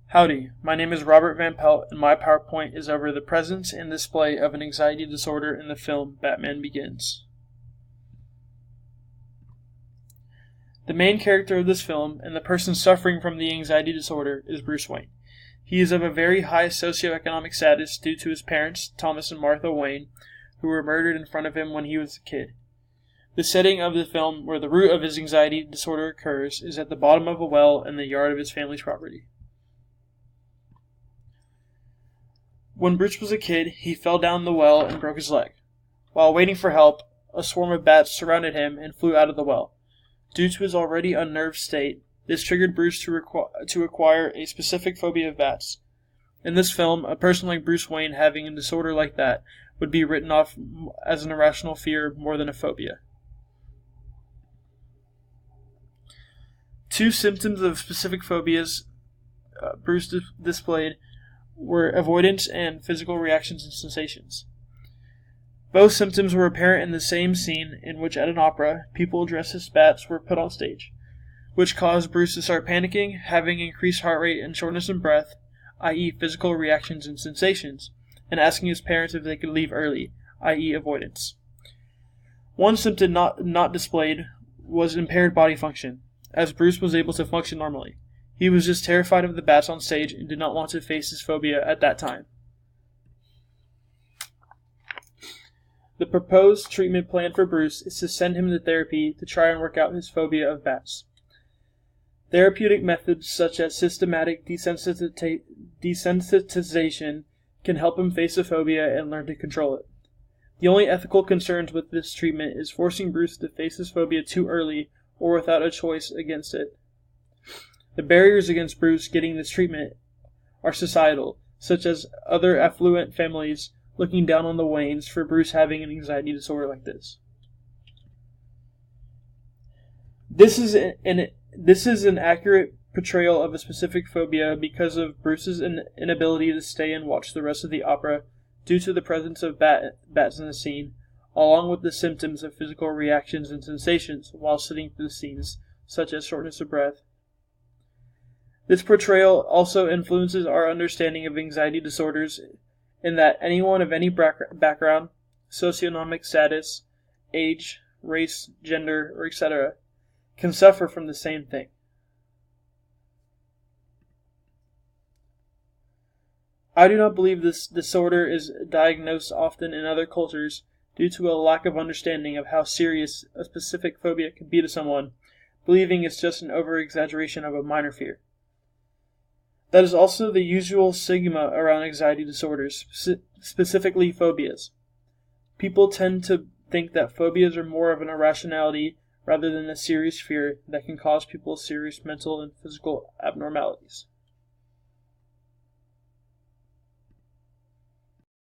Howdy, my name is Robert Van Pelt, and my PowerPoint is over the presence and display of an anxiety disorder in the film Batman Begins. The main character of this film, and the person suffering from the anxiety disorder, is Bruce Wayne. He is of a very high socioeconomic status due to his parents, Thomas and Martha Wayne, who were murdered in front of him when he was a kid. The setting of the film, where the root of his anxiety disorder occurs, is at the bottom of a well in the yard of his family's property. When Bruce was a kid, he fell down the well and broke his leg. While waiting for help, a swarm of bats surrounded him and flew out of the well. Due to his already unnerved state, this triggered Bruce to acquire a specific phobia of bats. In this film, a person like Bruce Wayne having a disorder like that would be written off as an irrational fear more than a phobia. Two symptoms of specific phobias Bruce displayed were avoidance and physical reactions and sensations. Both symptoms were apparent in the same scene in which at an opera, people dressed as bats were put on stage, which caused Bruce to start panicking, having increased heart rate and shortness of breath, i.e. physical reactions and sensations, and asking his parents if they could leave early, i.e. avoidance. One symptom not displayed was impaired body function, as Bruce was able to function normally. He was just terrified of the bats on stage and did not want to face his phobia at that time. The proposed treatment plan for Bruce is to send him to therapy to try and work out his phobia of bats. Therapeutic methods such as systematic desensitization can help him face a phobia and learn to control it. The only ethical concerns with this treatment is forcing Bruce to face his phobia too early or without a choice against it. The barriers against Bruce getting this treatment are societal, such as other affluent families looking down on the Waynes for Bruce having an anxiety disorder like this. This is an accurate portrayal of a specific phobia because of Bruce's inability to stay and watch the rest of the opera due to the presence of bats in the scene, along with the symptoms of physical reactions and sensations while sitting through the scenes, such as shortness of breath. This portrayal also influences our understanding of anxiety disorders in that anyone of any background, socioeconomic status, age, race, gender, or etc. can suffer from the same thing. I do not believe this disorder is diagnosed often in other cultures due to a lack of understanding of how serious a specific phobia can be to someone, believing it's just an over-exaggeration of a minor fear. That is also the usual stigma around anxiety disorders, specifically phobias. People tend to think that phobias are more of an irrationality rather than a serious fear that can cause people serious mental and physical abnormalities.